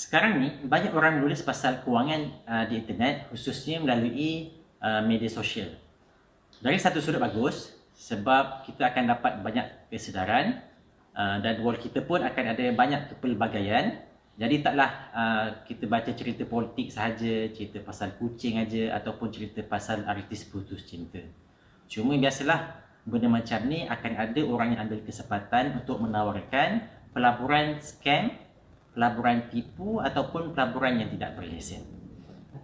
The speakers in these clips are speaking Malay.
Sekarang ni banyak orang menulis pasal kewangan di internet, khususnya melalui media sosial. Dari satu sudut bagus, sebab kita akan dapat banyak kesedaran dan world kita pun akan ada banyak kepelbagaian. Jadi taklah kita baca cerita politik sahaja, cerita pasal kucing aja ataupun cerita pasal artis putus cinta. Cuma biasalah benda macam ni akan ada orang yang ambil kesempatan untuk menawarkan pelaburan scam, pelaburan tipu ataupun pelaburan yang tidak berlesen.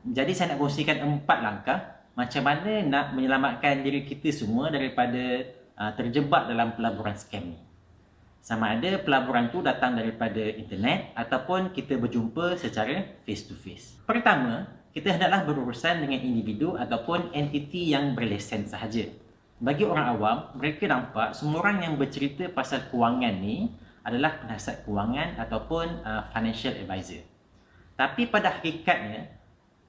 Jadi saya nak kongsikan 4 langkah macam mana nak menyelamatkan diri kita semua daripada terjebak dalam pelaburan scam ni. Sama ada pelaburan tu datang daripada internet ataupun kita berjumpa secara face to face. Pertama, kita hendaklah berurusan dengan individu ataupun entiti yang berlesen sahaja. Bagi orang awam, mereka nampak semua orang yang bercerita pasal kewangan ni adalah penasihat kewangan ataupun financial advisor. Tapi pada hakikatnya,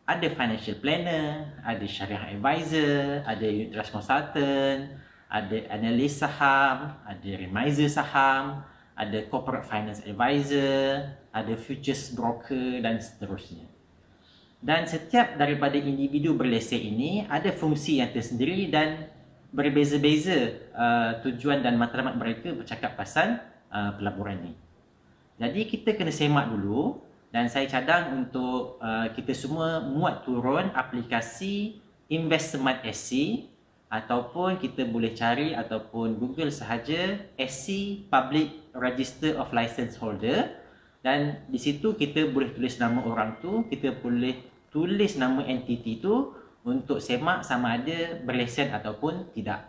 ada financial planner, ada syariah advisor, ada unit trust consultant, ada analis saham, ada remiser saham, ada corporate finance advisor, ada futures broker dan seterusnya. Dan setiap daripada individu berlesen ini ada fungsi yang tersendiri dan berbeza-beza tujuan dan matlamat mereka bercakap pasal pelaburan ni. Jadi kita kena semak dulu dan saya cadang untuk kita semua muat turun aplikasi Investment SC ataupun kita boleh cari ataupun Google sahaja SC Public Register of License Holder, dan di situ kita boleh tulis nama orang tu, kita boleh tulis nama entiti tu untuk semak sama ada berlesen ataupun tidak.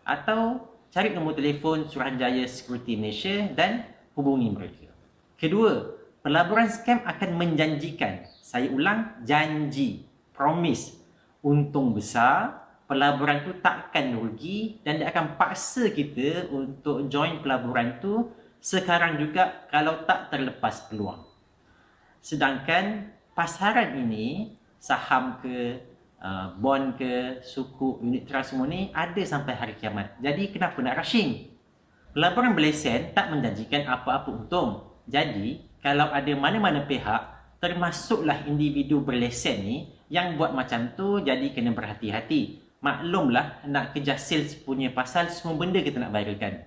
Atau cari nombor telefon Suruhanjaya Security Malaysia dan hubungi mereka. Kedua, pelaburan scam akan menjanjikan, saya ulang, janji, promise, untung besar, pelaburan tu takkan rugi dan dia akan paksa kita untuk join pelaburan tu sekarang juga kalau tak terlepas peluang. Sedangkan pasaran ini, saham ke, bond ke, sukuk, unit trust semua ni ada sampai hari kiamat. Jadi kenapa nak rushing? Pelaburan berlesen tak menjanjikan apa-apa untung. Jadi kalau ada mana-mana pihak, termasuklah individu berlesen ni yang buat macam tu, jadi kena berhati-hati. Maklumlah nak kejar sales punya pasal semua benda kita nak viralkan.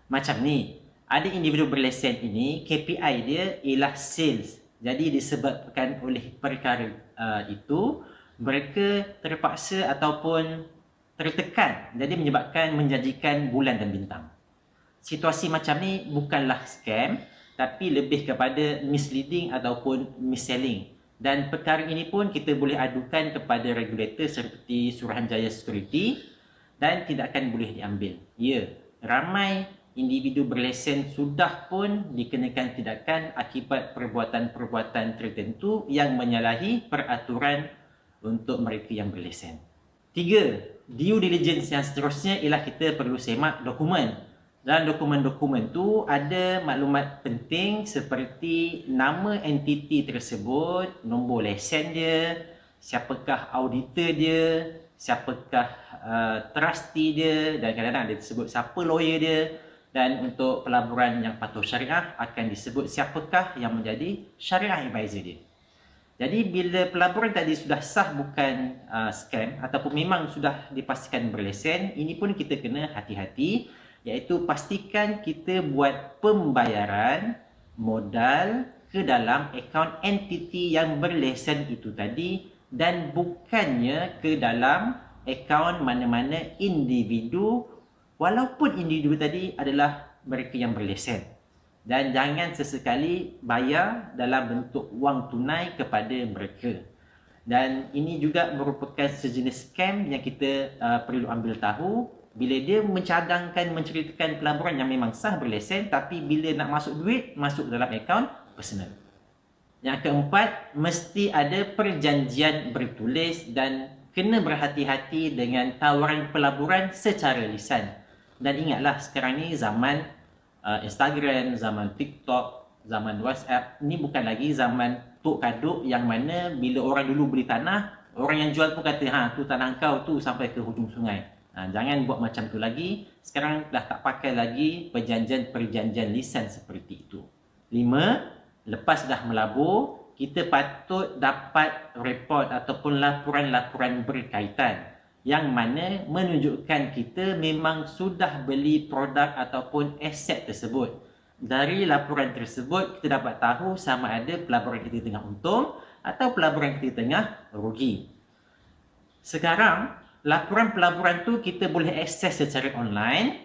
Macam ni, ada individu berlesen ini KPI dia ialah sales. Jadi disebabkan oleh perkara itu, mereka terpaksa ataupun tertekan. Jadi menyebabkan menjanjikan bulan dan bintang. Situasi macam ni bukanlah scam, tapi lebih kepada misleading ataupun mis-selling. Dan perkara ini pun kita boleh adukan kepada regulator seperti Suruhanjaya Security dan tidak akan boleh diambil. Ya, ramai individu berlesen sudah pun dikenakan tindakan akibat perbuatan-perbuatan tertentu yang menyalahi peraturan untuk mereka yang berlesen. 3. Due diligence yang seterusnya ialah kita perlu semak dokumen. Dalam dokumen-dokumen tu ada maklumat penting seperti nama entiti tersebut, nombor lesen dia, siapakah auditor dia, siapakah trustee dia, dan kadang-kadang ada disebut siapa lawyer dia. Dan untuk pelaburan yang patuh syariah akan disebut siapakah yang menjadi syariah advisor dia. Jadi bila pelaburan tadi sudah sah bukan scam ataupun memang sudah dipastikan berlesen, ini pun kita kena hati-hati, iaitu pastikan kita buat pembayaran modal ke dalam akaun entiti yang berlesen itu tadi dan bukannya ke dalam akaun mana-mana individu, walaupun individu tadi adalah mereka yang berlesen. Dan jangan sesekali bayar dalam bentuk wang tunai kepada mereka. Dan ini juga merupakan sejenis scam yang kita perlu ambil tahu. Bila dia mencadangkan, menceritakan pelaburan yang memang sah berlesen, tapi bila nak masuk duit, masuk dalam akaun personal. Yang keempat, mesti ada perjanjian bertulis dan kena berhati-hati dengan tawaran pelaburan secara lisan. Dan ingatlah sekarang ni zaman Instagram, zaman TikTok, zaman WhatsApp, ni bukan lagi zaman tok kaduk yang mana bila orang dulu beli tanah, orang yang jual pun kata, tu tanah kau tu sampai ke hujung sungai. Jangan buat macam tu lagi. Sekarang dah tak pakai lagi perjanjian lisan seperti itu. 5. Lepas dah melabur, kita patut dapat report ataupun laporan-laporan berkaitan yang mana menunjukkan kita memang sudah beli produk ataupun aset tersebut. Dari laporan tersebut, kita dapat tahu sama ada pelaburan kita tengah untung atau pelaburan kita tengah rugi. Sekarang, laporan pelaburan tu kita boleh akses secara online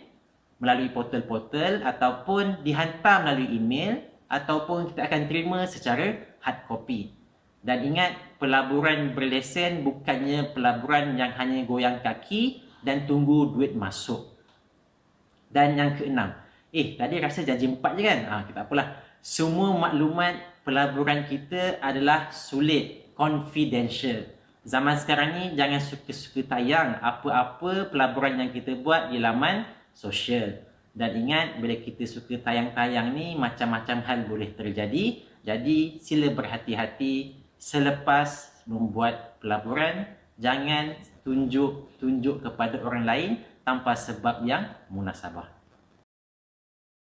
melalui portal-portal ataupun dihantar melalui email ataupun kita akan terima secara hard copy. Dan ingat, pelaburan berlesen bukannya pelaburan yang hanya goyang kaki dan tunggu duit masuk. Dan yang keenam, tadi rasa janji 4 je kan? Tak apalah. Semua maklumat pelaburan kita adalah sulit, confidential. Zaman sekarang ni jangan suka-suka tayang apa-apa pelaburan yang kita buat di laman sosial. Dan ingat, bila kita suka tayang-tayang ni, macam-macam hal boleh terjadi. Jadi, sila berhati-hati selepas membuat pelaburan. Jangan tunjuk kepada orang lain tanpa sebab yang munasabah.